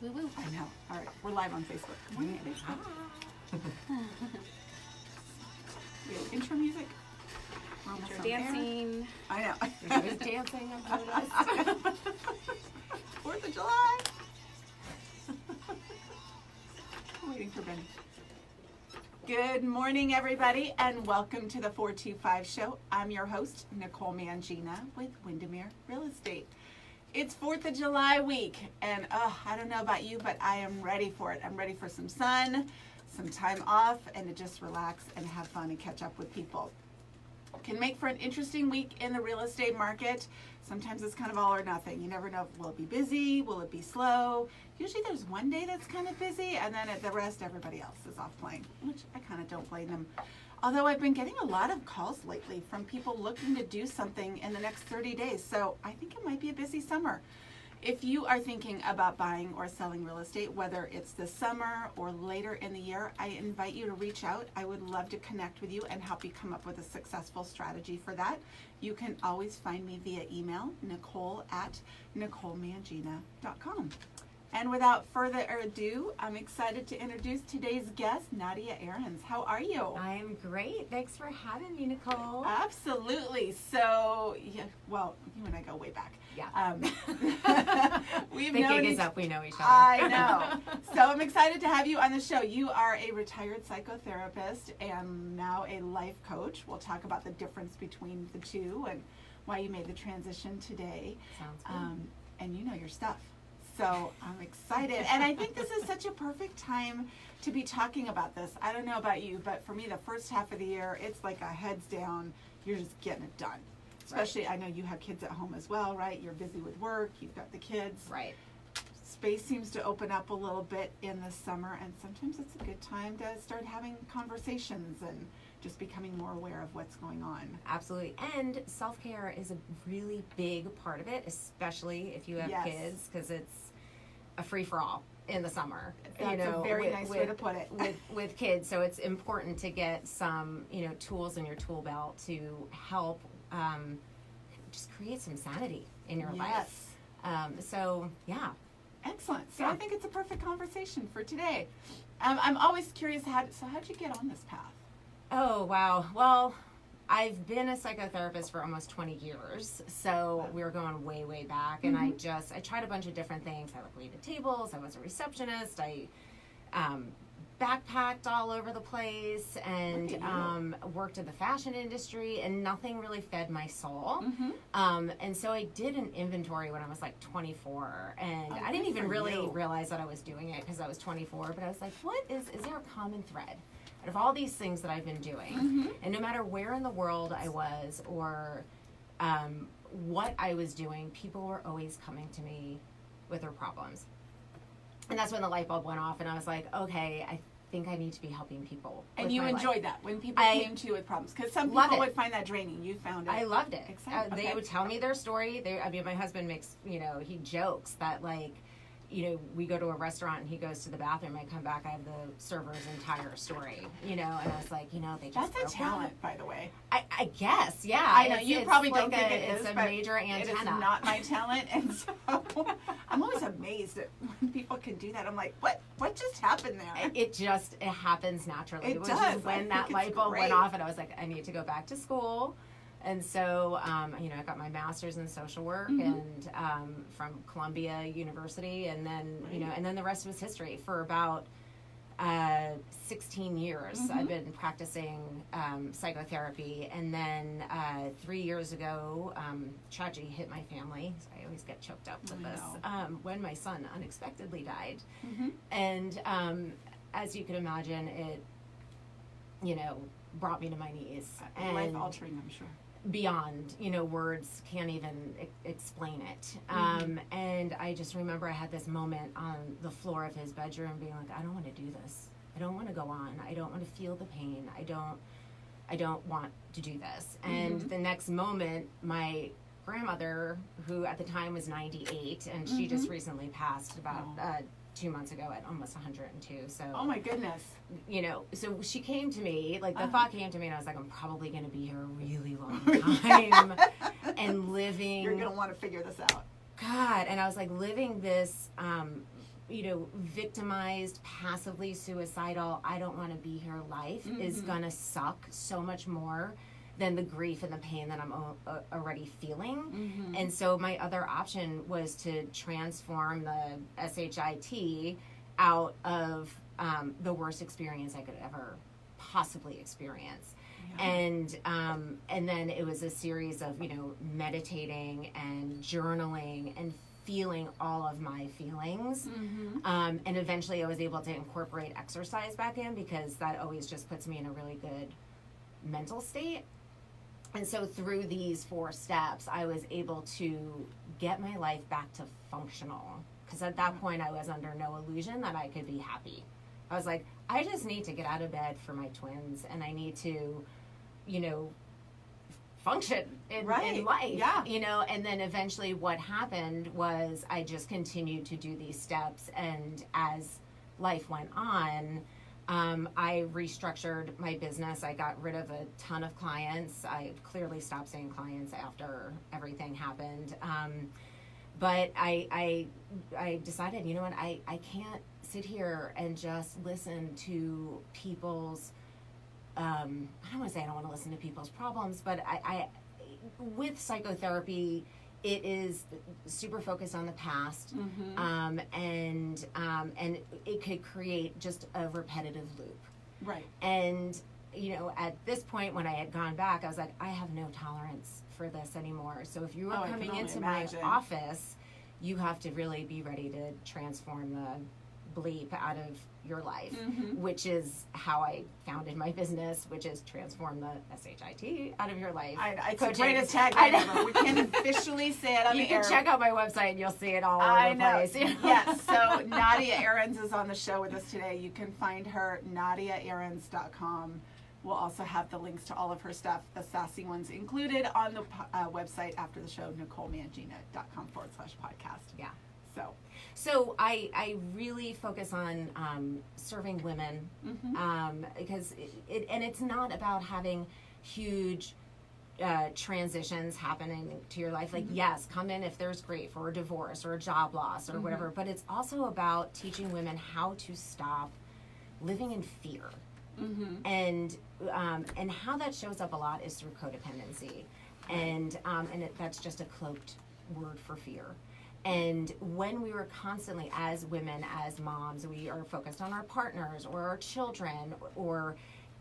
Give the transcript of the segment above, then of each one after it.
Woo-woo. I know. All right, we're live on Facebook. Good morning, Facebook. We have intro music. We're almost on Dancing. air. I know. There's dancing. I've noticed. 4th of July. Waiting for Ben. Good morning, everybody, and welcome to the 425 show. I'm your host, Nicole Mangina with Windermere Real Estate. It's 4th of July week, and I don't know about you, but I am ready for it. I'm ready for some sun, some time off, and to just relax and have fun and catch up with people. Can make for an interesting week in the real estate market. Sometimes it's kind of all or nothing. You never know, will it be busy? Will it be slow? Usually there's one day that's kind of busy, and then at the rest, everybody else is off playing, which I kind of don't blame them. Although I've been getting a lot of calls lately from people looking to do something in the next 30 days. So I think it might be a busy summer. If you are thinking about buying or selling real estate, whether it's this summer or later in the year, I invite you to reach out. I would love to connect with you and help you come up with a successful strategy for that. You can always find me via email, nicole@nicolemangina.com. And without further ado, I'm excited to introduce today's guest, Nadia Ahrens. How are you? I'm great. Thanks for having me, Nicole. Absolutely. So, yeah, well, you and I go way back. Yeah. We've The known gig is up. We know each other. I know. So I'm excited to have you on the show. You are a retired psychotherapist and now a life coach. We'll talk about the difference between the two and why you made the transition today. Sounds good. And you know your stuff. So I'm excited. And I think this is such a perfect time to be talking about this. I don't know about you, but for me, the first half of the year, it's like a heads down. You're just getting it done. Especially, right. I know you have kids at home as well, right? You're busy with work. You've got the kids. Right. Space seems to open up a little bit in the summer, and sometimes it's a good time to start having conversations and just becoming more aware of what's going on. Absolutely. And self-care is a really big part of it, especially if you have Yes. kids, because it's a free-for-all in the summer. That's a very nice way to put it. with kids. So it's important to get some, tools in your tool belt to help just create some sanity in your life. So, yeah. Excellent. So Yeah. I think it's a perfect conversation for today. I'm always curious, how'd you get on this path? Oh, wow. Well, I've been a psychotherapist for almost 20 years, so we were going way, way back, and I tried a bunch of different things. I waited tables, I was a receptionist, I backpacked all over the place, and worked in the fashion industry, and nothing really fed my soul. And so I did an inventory when I was like 24, and I didn't even really realize that I was doing it because I was 24, but I was like, is there a common thread out of all these things that I've been doing? And no matter where in the world I was or what I was doing, people were always coming to me with their problems. And that's when the light bulb went off, and I was like, okay, I think I need to be helping people. And you enjoyed that when people came to you with problems? Because some people would find that draining. You found it. I loved it. Exactly. They would tell me their story. My husband makes, he jokes that we go to a restaurant and he goes to the bathroom. I come back, I have the server's entire story, and I was like, they just. That's a talent, by the way. I guess, yeah. I know you probably don't think it is, it's a but major antenna. It is not my talent, and so I'm always amazed at when people can do that. I'm like, what just happened there? It happens naturally. It does. Is when that light bulb went off, and I was like, I need to go back to school. And so, I got my master's in social work and from Columbia University, and then, and then the rest was history. For about 16 years, I've been practicing psychotherapy, and then 3 years ago, tragedy hit my family. So I always get choked up with this. When my son unexpectedly died, and as you can imagine, it, brought me to my knees. And life altering, I'm sure. Beyond, words can't even explain it. And I just remember I had this moment on the floor of his bedroom being like, I don't want to do this. I don't want to go on. I don't want to feel the pain. I don't want to do this. And the next moment, my grandmother, who at the time was 98, and she just recently passed about 2 months ago at almost 102. So, oh my goodness. So she came to me, like the thought came to me, and I was like, I'm probably going to be here a really long time and living. You're going to want to figure this out. God. And I was like living this victimized, passively suicidal, I don't want to be here life is gonna suck so much more than the grief and the pain that I'm already feeling. And so my other option was to transform the SHIT out of the worst experience I could ever possibly experience. And then it was a series of, meditating and journaling and feeling all of my feelings. And eventually I was able to incorporate exercise back in, because that always just puts me in a really good mental state. And so through these 4 steps, I was able to get my life back to functional. Because at that point, I was under no illusion that I could be happy. I was like, I just need to get out of bed for my twins, and I need to, function in life. Yeah. And then eventually what happened was I just continued to do these steps, and as life went on, I restructured my business. I got rid of a ton of clients. I clearly stopped seeing clients after everything happened. But I decided, you know what, I can't sit here and just listen to people's, I don't want to say I don't want to listen to people's problems, but I with psychotherapy, it is super focused on the past, and it could create just a repetitive loop. Right. And, at this point when I had gone back, I was like, I have no tolerance for this anymore. So if you are coming into my office, you have to really be ready to transform the bleep out of your life, which is how I founded my business, which is transform the SHIT out of your life. It's the greatest tagline ever. We can officially say it on the air. You can check out my website and you'll see it all over the place. Yes, so Nadia Ahrens is on the show with us today. You can find her nadiaahrens.com. We'll also have the links to all of her stuff, the sassy ones included, on the website after the show, NicoleMangina.com/podcast. Yeah. So I really focus on serving women, because it's not about having huge transitions happening to your life. Like, yes, come in if there's grief or a divorce or a job loss or whatever, but it's also about teaching women how to stop living in fear. And how that shows up a lot is through codependency, and that's just a cloaked word for fear. And when we were constantly, as women, as moms, we are focused on our partners or our children or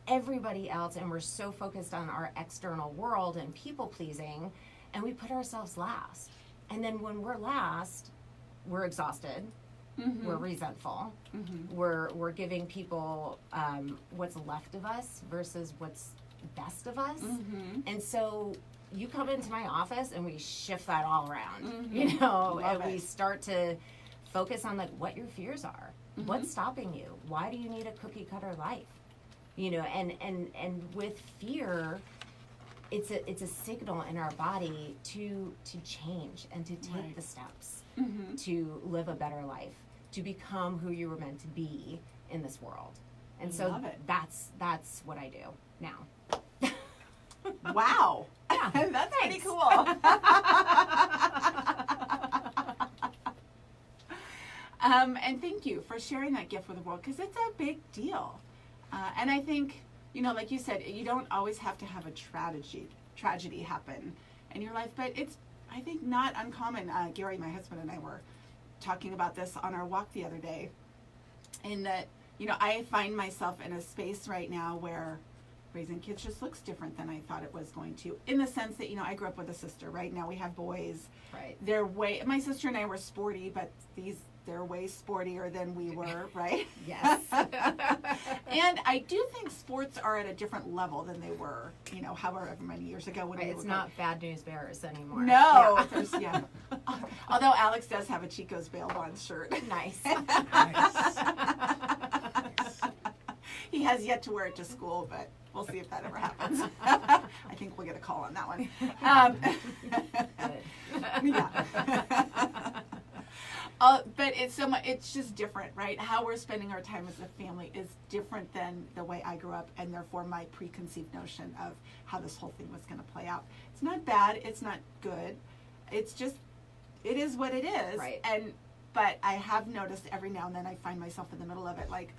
everybody else, and we're so focused on our external world and people pleasing, and we put ourselves last. And then when we're last, we're exhausted. We're resentful. We're giving people what's left of us versus what's best of us. And so you come into my office and we shift that all around, and we start to focus on like what your fears are. What's stopping you? Why do you need a cookie cutter life? And with fear, it's a signal in our body to change and to take the steps to live a better life, to become who you were meant to be in this world. And so that's what I do now. Wow. Yeah. That's pretty cool. And thank you for sharing that gift with the world, because it's a big deal. And I think, like you said, you don't always have to have a tragedy happen in your life, but it's, I think, not uncommon. Gary, my husband, and I were talking about this on our walk the other day, in that, I find myself in a space right now where raising kids just looks different than I thought it was going to, in the sense that, I grew up with a sister. Right now we have boys. Right. My sister and I were sporty, but they're way sportier than we were, right? Yes. And I do think sports are at a different level than they were, however many years ago. When it's not Bad News Bears anymore. No. Yeah. Although Alex does have a Chico's bail bonds shirt. Nice. He has yet to wear it to school, but we'll see if that ever happens. I think we'll get a call on that one. Yeah. But it's just different, right? How we're spending our time as a family is different than the way I grew up, and therefore my preconceived notion of how this whole thing was going to play out. It's not bad. It's not good. It's just, it is what it is. Right. And But I have noticed every now and then I find myself in the middle of it, like,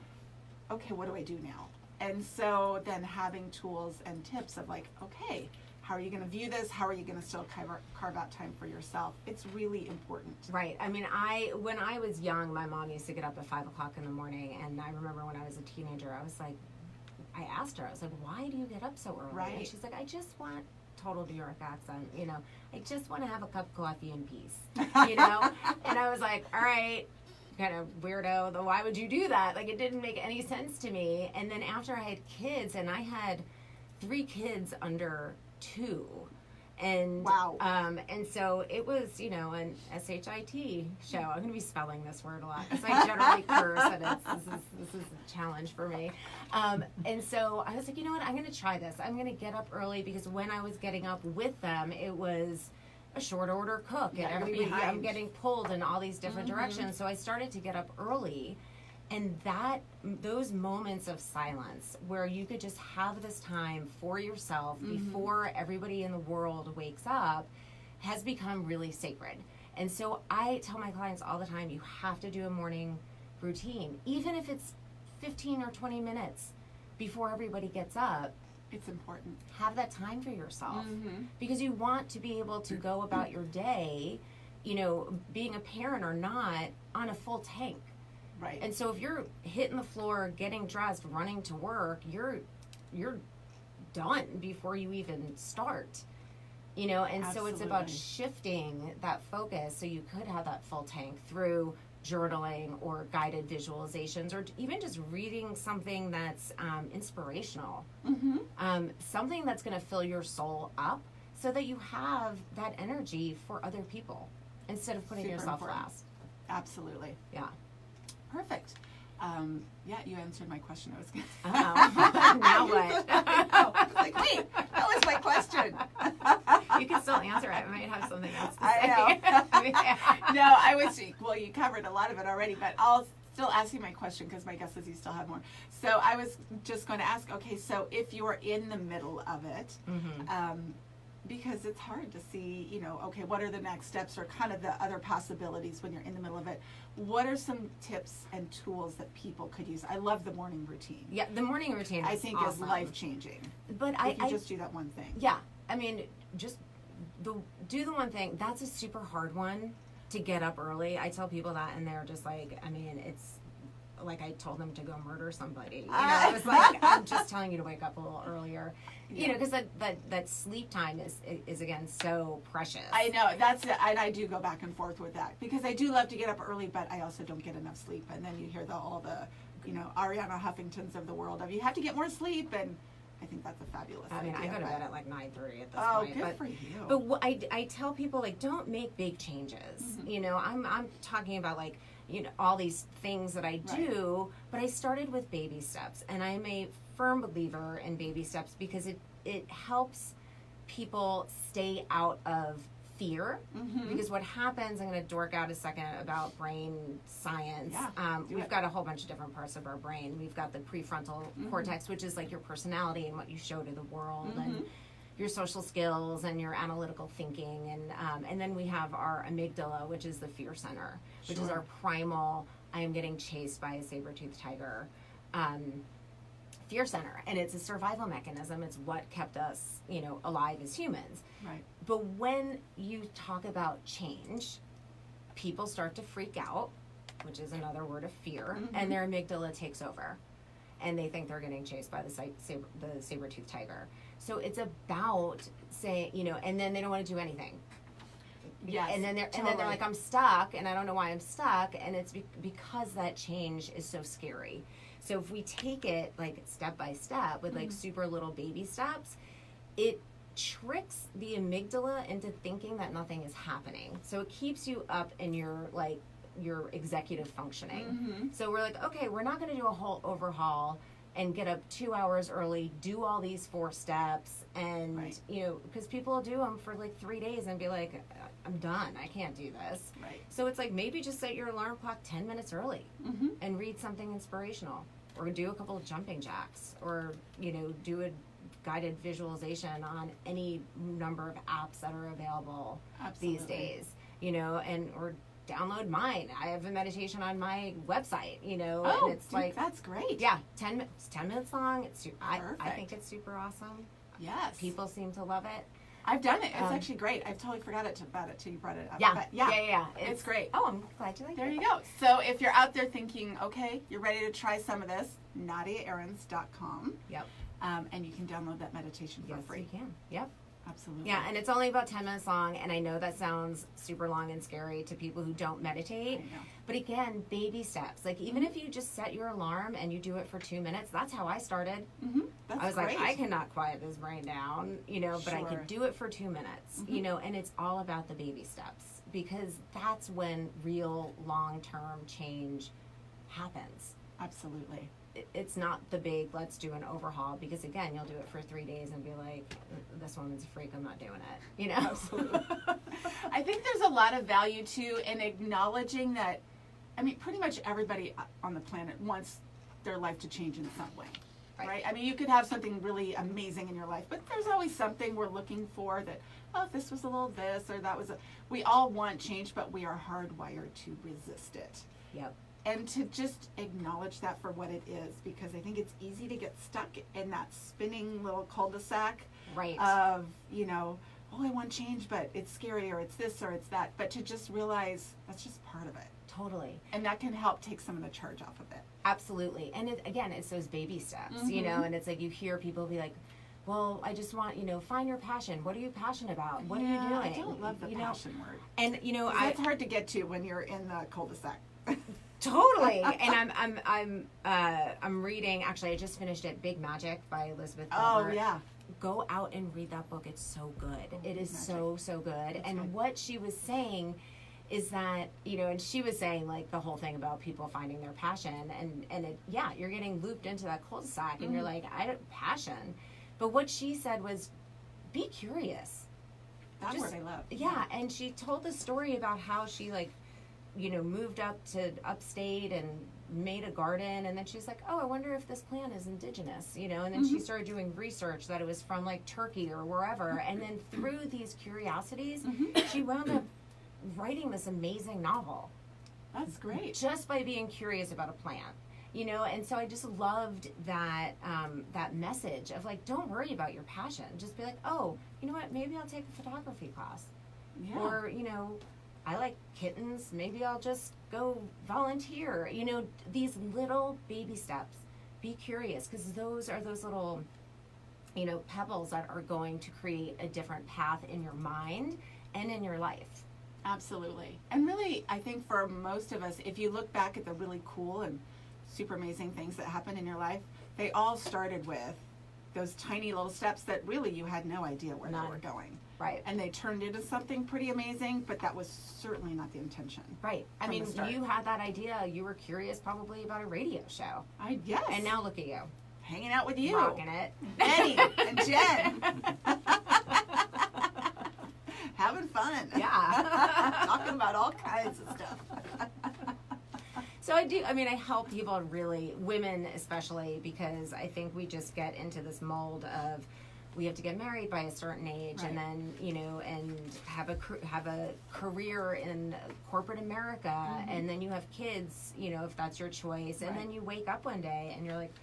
okay, what do I do now? And so then having tools and tips of like, okay, how are you going to view this? How are you going to still carve out time for yourself? It's really important. Right. I mean, when I was young, my mom used to get up at 5 o'clock in the morning. And I remember when I was a teenager, I was like, I asked her, I was like, why do you get up so early? Right. And she's like, I just want total New York accent, you know, I just want to have a cup of coffee in peace, you know? And I was like, all right, kind of weirdo, though, why would you do that? Like, it didn't make any sense to me. And then after I had kids, and I had 3 kids under 2, and wow. And so it was, you know, an SHIT show. I'm going to be spelling this word a lot because I generally curse, and this is a challenge for me. And so I was like, you know what, I'm going to try this. I'm going to get up early, because when I was getting up with them, it was a short order cook, and everybody, I'm getting pulled in all these different directions. So I started to get up early. And those moments of silence where you could just have this time for yourself before everybody in the world wakes up has become really sacred. And so I tell my clients all the time, you have to do a morning routine, even if it's 15 or 20 minutes before everybody gets up. It's important. Have that time for yourself, because you want to be able to go about your day, you know, being a parent or not, on a full tank. Right. And so if you're hitting the floor, getting dressed, running to work, you're done before you even start. You know, and Absolutely. so it's about shifting that focus so you could have that full tank through journaling or guided visualizations, or even just reading something that's inspirational. Something that's going to fill your soul up so that you have that energy for other people instead of putting yourself last. Absolutely. Yeah. Perfect. Yeah, you answered my question. I was going to Oh, now what? I was like, wait, that was my question. You can still answer it. I might have something else to say. I know. No, I was, well, you covered a lot of it already, but I'll still ask you my question, because my guess is you still have more. So I was just going to ask, okay, so if you're in the middle of it, because it's hard to see, you know, okay, what are the next steps, or kind of the other possibilities when you're in the middle of it. What are some tips and tools that people could use? I love the morning routine. Yeah, the morning routine I think awesome. is life-changing. But if you just do that one thing. Yeah, I mean, just do the one thing. That's a super hard one, to get up early. I tell people that, and they're just like, I mean, it's like I told them to go murder somebody. You know, I was like, I'm just telling you to wake up a little earlier. You know, because that sleep time is again so precious. I know, that's it, and I do go back and forth with that, because I do love to get up early, but I also don't get enough sleep. And then you hear all the, you know, Ariana Huffingtons of the world of, you have to get more sleep, and I think that's a fabulous idea. I go to bed at like 9:30 at this point. Oh, good for you. But I tell people, like, don't make big changes. You know, I'm talking about, like, you know, all these things that I do, but I started with baby steps, and I'm a firm believer in baby steps, because it helps people stay out of fear. Because what happens, I'm going to dork out a second about brain science. We've got a whole bunch of different parts of our brain. We've got the prefrontal cortex, which is like your personality and what you show to the world, and your social skills and your analytical thinking, and then we have our amygdala, which is the fear center, which is our primal, I am getting chased by a saber-toothed tiger fear center, and it's a survival mechanism. It's what kept us, you know, alive as humans. Right. But when you talk about change, people start to freak out, which is another word of fear, and their amygdala takes over, and they think they're getting chased by the saber-toothed tiger. So it's about saying, you know, and then they don't want to do anything. Yes. And then they're like, I'm stuck, and I don't know why I'm stuck, and it's because that change is so scary. So if we take it like step by step with like super little baby steps, it tricks the amygdala into thinking that nothing is happening. So it keeps you up in your executive functioning. So we're like, okay, we're not going to do a whole overhaul and get up 2 hours early, do all these 4 steps, and you know, because people do them for like 3 days and be like, I'm done, I can't do this. So it's like, maybe just set your alarm clock 10 minutes early and read something inspirational, or do a couple of jumping jacks, or, you know, do a guided visualization on any number of apps that are available these days, you know, and or download mine. I have a meditation on my website, Oh, and it's like, that's great. yeah, 10 minutes long. I Perfect. think it's super awesome. Yes. People seem to love it. I've done it. It's actually great. I totally forgot about it till you brought it up. Yeah. But Yeah. It's great. Oh, I'm glad you like it. There you go. So if you're out there thinking, okay, you're ready to try some of this, NadiaAhrens.com. Yep. And you can download that meditation for Yes, free. you can. Yep. Absolutely. Yeah, and it's only about 10 minutes long, and I know that sounds super long and scary to people who don't meditate. I know. But again, baby steps. Like, even if you just set your alarm and you do it for 2 minutes, that's how I started. Mm-hmm. That's I was great. like, I cannot quiet this brain down, but I Sure. could do it for 2 minutes, and it's all about the baby steps, because that's when real long-term change happens. Absolutely. It's not the big, let's do an overhaul, because again, you'll do it for 3 days and be like, this woman's a freak, I'm not doing it, Absolutely. I think there's a lot of value too in acknowledging that, pretty much everybody on the planet wants their life to change in some way. Right? You could have something really amazing in your life, but there's always something we're looking for that, if this was a little this or that was we all want change, but we are hardwired to resist it. Yep. And to just acknowledge that for what it is, because I think it's easy to get stuck in that spinning little cul-de-sac Right. of, I want change, but it's scary, or it's this, or it's that. But to just realize that's just part of it. Totally. And that can help take some of the charge off of it. Absolutely. And it's those baby steps, and it's like you hear people be like, well, I just want, find your passion. What are you passionate about? What are you doing? I don't love the passion word. And, It's hard to get to when you're in the cul-de-sac. Totally. And I'm reading, actually, I just finished it, Big Magic by Elizabeth Gilbert. Oh, yeah. Go out and read that book. It's so good. It is Magic. so good. That's and good. what she was saying is that, and she was saying like the whole thing about people finding their passion, and you're getting looped into that cul-de-sac and you're like, passion. But what she said was, be curious. That word I love. Yeah. And she told the story about how she moved up to upstate and made a garden, and then she's like, I wonder if this plant is indigenous, and then she started doing research that it was from like Turkey or wherever, and then through these curiosities, she wound up writing this amazing novel. That's great. Just by being curious about a plant, and so I just loved that that message of like, don't worry about your passion, just be like, you know what, maybe I'll take a photography class, Yeah. or I like kittens, maybe I'll just go volunteer. These little baby steps. Be curious, because those are those little, pebbles that are going to create a different path in your mind and in your life. Absolutely. And really, I think for most of us, if you look back at the really cool and super amazing things that happened in your life, they all started with those tiny little steps that really you had no idea where they were going. Right. And they turned into something pretty amazing, but that was certainly not the intention. Right. I from mean, the start. you had that idea. You were curious probably about a radio show. Yes. And now look at you. Hanging out with you. Rocking it. Benny and Jen. Having fun. Yeah. Talking about all kinds of stuff. So I help people, really, women especially, because I think we just get into this mold of, we have to get married by a certain age, Right. and then and have a career in corporate America, and then you have kids, if that's your choice, and Right. then you wake up one day and you're like,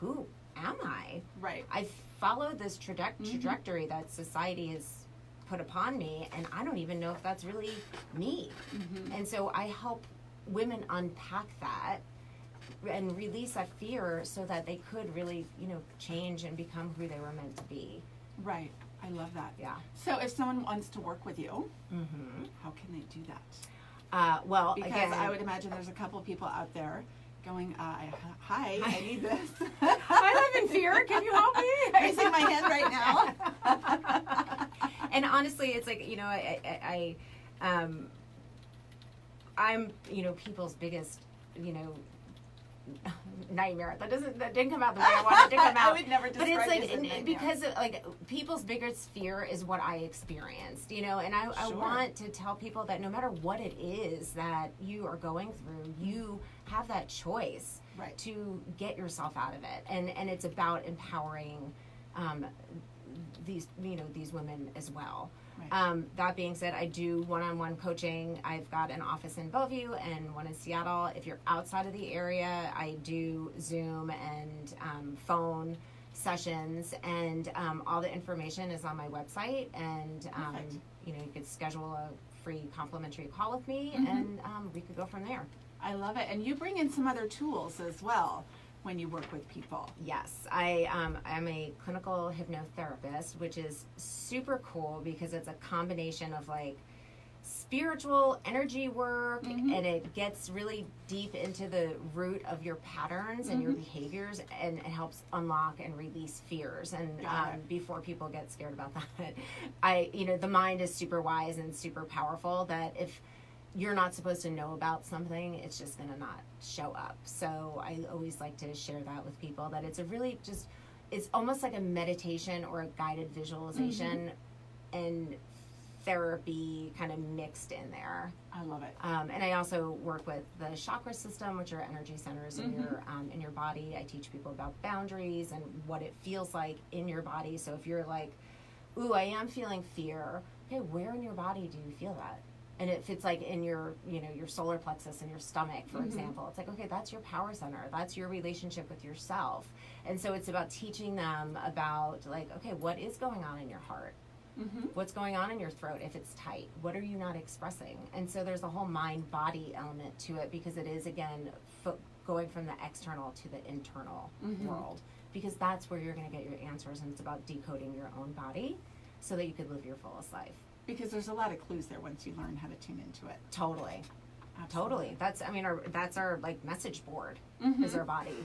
who am I? Right. I followed this trajectory that society has put upon me, and I don't even know if that's really me. And so I help women unpack that and release that fear so that they could really, change and become who they were meant to be. Right. I love that. Yeah. So if someone wants to work with you, how can they do that? Well, Because again, I would imagine there's a couple of people out there going, hi, I need this. I live in fear. Can you help me? Raising my hand right now. And honestly, it's like, I'm, people's biggest, nightmare. That didn't come out the way I wanted it to come out. I would never But describe it's it as a like, nightmare. because people's biggest fear is what I experienced, and I Sure. want to tell people that no matter what it is that you are going through, you have that choice Right. to get yourself out of it, and it's about empowering these women as well. Right. That being said, I do one-on-one coaching. I've got an office in Bellevue and one in Seattle. If you're outside of the area, I do Zoom and phone sessions, and all the information is on my website. And you could schedule a free complimentary call with me, and we could go from there. I love it. And you bring in some other tools as well when you work with people. Yes, I'm a clinical hypnotherapist, which is super cool because it's a combination of like spiritual energy work, and it gets really deep into the root of your patterns and your behaviors, and it helps unlock and release fears. And before people get scared about that, the mind is super wise and super powerful, that if you're not supposed to know about something, it's just going to not show up. So I always like to share that with people, that it's a really just, it's almost like a meditation or a guided visualization and therapy kind of mixed in there. I love it. And I also work with the chakra system, which are energy centers in your body. I teach people about boundaries and what it feels like in your body. So if you're like, ooh, I am feeling fear, okay, where in your body do you feel that? And if it's like in your, your solar plexus in your stomach, for example, it's like, okay, that's your power center. That's your relationship with yourself. And so it's about teaching them about like, okay, what is going on in your heart? What's going on in your throat if it's tight? What are you not expressing? And so there's a whole mind-body element to it, because it is, again, going from the external to the internal world, because that's where you're going to get your answers. And it's about decoding your own body so that you could live your fullest life. Because there's a lot of clues there once you learn how to tune into it. Totally. Absolutely. Totally. That's our like message board is our body,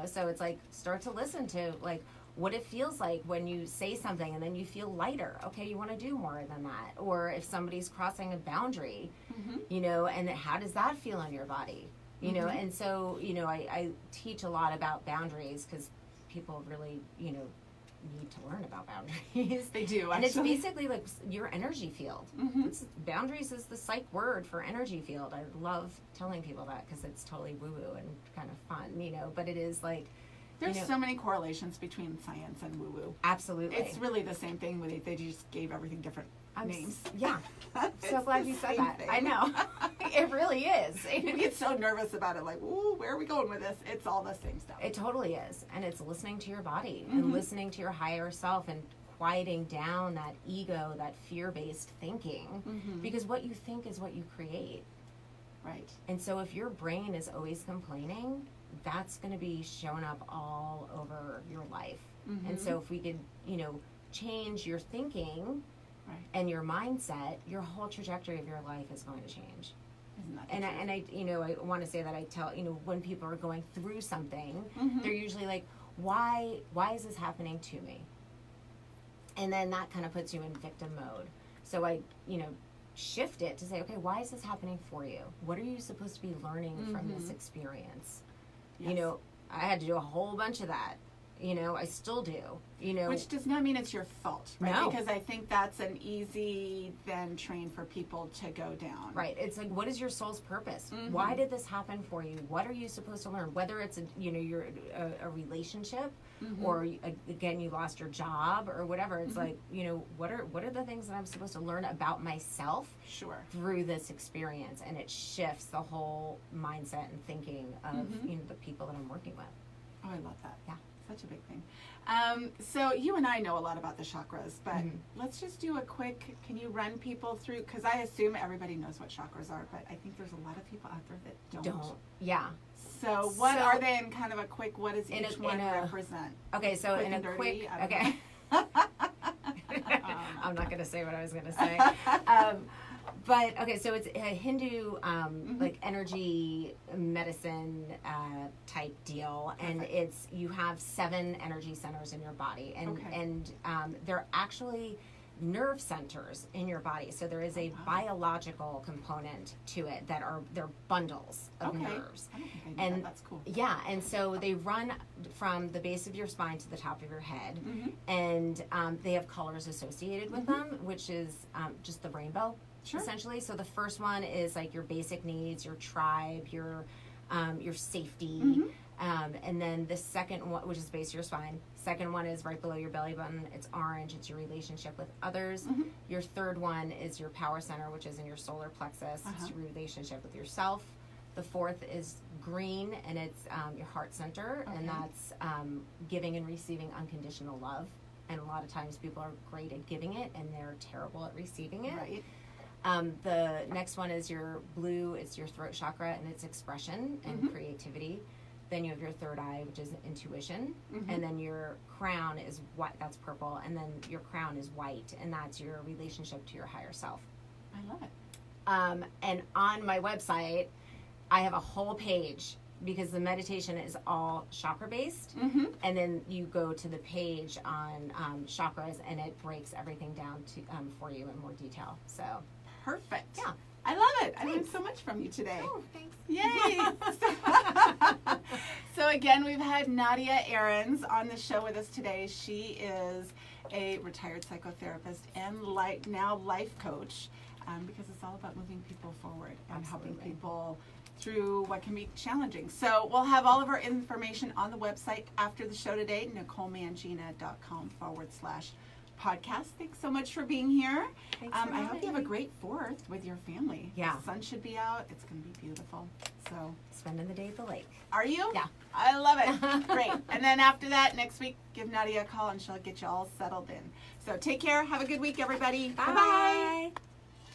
so it's like, start to listen to like what it feels like when you say something and then you feel lighter. Okay, you want to do more than that. Or if somebody's crossing a boundary, and how does that feel in your body? And so, I teach a lot about boundaries, because people really, need to learn about boundaries. They do, and it's basically like your energy field. Boundaries is the psych word for energy field. I love telling people that because it's totally woo-woo and kind of fun, but it is like, there's so many correlations between science and woo-woo. Absolutely. It's really the same thing, when they just gave everything different names. Yeah. I'm so glad you said that. I know. It really is. You get so nervous about it, like, ooh, where are we going with this? It's all the same stuff. It totally is. And it's listening to your body and listening to your higher self and quieting down that ego, that fear-based thinking, because what you think is what you create. Right. And so if your brain is always complaining, that's going to be showing up all over your life. And so if we could, change your thinking and your mindset, your whole trajectory of your life is going to change. And I want to say that I tell, when people are going through something, they're usually like, why is this happening to me? And then that kind of puts you in victim mode. So I, shift it to say, okay, why is this happening for you? What are you supposed to be learning from this experience? Yes. I had to do a whole bunch of that. I still do. Which does not mean it's your fault, right? No. Because I think that's an easy train for people to go down. Right. It's like, what is your soul's purpose? Why did this happen for you? What are you supposed to learn? Whether it's you're a relationship, or again you lost your job or whatever. It's like, what are the things that I'm supposed to learn about myself? Sure. Through this experience, and it shifts the whole mindset and thinking of the people that I'm working with. Oh, I love that. Yeah. Such a big thing. So you and I know a lot about the chakras, but let's just do a quick, can you run people through, because I assume everybody knows what chakras are, but I think there's a lot of people out there that don't. Yeah. So what are they in kind of a quick, what does each one represent? Okay, so quick in a dirty, quick, okay. I'm not going to say what I was going to say. But okay, so it's a Hindu like energy medicine type deal, and it's you have 7 energy centers in your body, and they're actually nerve centers in your body. So there is a biological component to it they're bundles of nerves. I don't think I knew that. That's cool. Yeah, and so they run from the base of your spine to the top of your head, and they have colors associated with them, which is just the rainbow. Sure. Essentially. So the first one is like your basic needs, your tribe, your safety, And then the second one, which is base of your spine. Second one is right below your belly button. It's orange. It's your relationship with others. Your third one is your power center, which is in your solar plexus. It's your relationship with yourself. The fourth is green, and it's your heart center, and that's giving and receiving unconditional love. And a lot of times people are great at giving it, and they're terrible at receiving it. Right. The next one is your blue. It's your throat chakra, and it's expression and creativity. Then you have your third eye, which is intuition. And then your crown is white. That's purple. And then your crown is white, and that's your relationship to your higher self. I love it. And on my website, I have a whole page because the meditation is all chakra based. And then you go to the page on chakras, and it breaks everything down to for you in more detail. So perfect. Yeah. I love it. I learned so much from you today. Oh, thanks. Yay! So again, we've had Nadia Ahrens on the show with us today. She is a retired psychotherapist and now life coach, because it's all about moving people forward and helping people through what can be challenging. So we'll have all of our information on the website after the show today, NicoleMangina.com/podcast. Thanks so much for being here. Thanks for I hope you have a me. great 4th with your family. Yeah. The sun should be out. It's going to be beautiful. So, Spending the day at the lake. are you? Yeah. I love it. Great. And then after that, next week, give Nadia a call and she'll get you all settled in. So take care. Have a good week, everybody. Bye-bye. Bye.